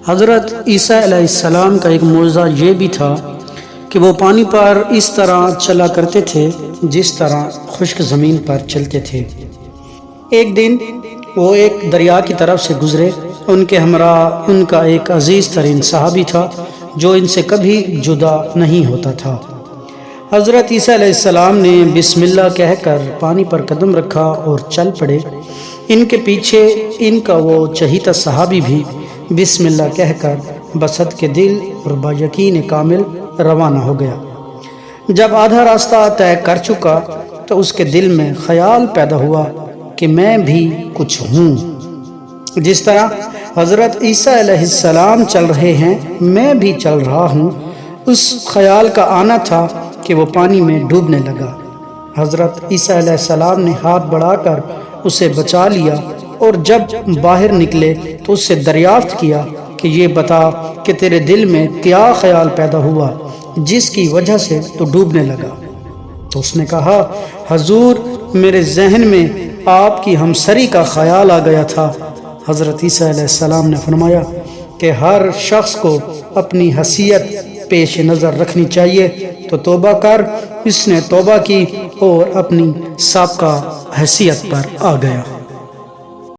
حضرت عیسیٰ علیہ السلام کا ایک معجزہ یہ بھی تھا کہ وہ پانی پر اس طرح چلا کرتے تھے جس طرح خشک زمین پر چلتے تھے۔ ایک دن وہ ایک دریا کی طرف سے گزرے، ان کے ہمراہ ان کا ایک عزیز ترین صحابی تھا جو ان سے کبھی جدا نہیں ہوتا تھا۔ حضرت عیسیٰ علیہ السلام نے بسم اللہ کہہ کر پانی پر قدم رکھا اور چل پڑے۔ ان کے پیچھے ان کا وہ چہیتا صحابی بھی بسم اللہ کہہ کر بصدق دل اور با یقین کامل روانہ ہو گیا۔ جب آدھا راستہ طے کر چکا تو اس کے دل میں خیال پیدا ہوا کہ میں بھی کچھ ہوں، جس طرح حضرت عیسیٰ علیہ السلام چل رہے ہیں میں بھی چل رہا ہوں۔ اس خیال کا آنا تھا کہ وہ پانی میں ڈوبنے لگا۔ حضرت عیسیٰ علیہ السلام نے ہاتھ بڑھا کر اسے بچا لیا اور جب باہر نکلے تو اس سے دریافت کیا کہ یہ بتا کہ تیرے دل میں کیا خیال پیدا ہوا جس کی وجہ سے تو ڈوبنے لگا؟ تو اس نے کہا، حضور میرے ذہن میں آپ کی ہمسری کا خیال آ گیا تھا۔ حضرت عیسیٰ علیہ السلام نے فرمایا کہ ہر شخص کو اپنی حیثیت پیش نظر رکھنی چاہیے، تو توبہ کر۔ اس نے توبہ کی اور اپنی سابقہ حیثیت پر آ گیا۔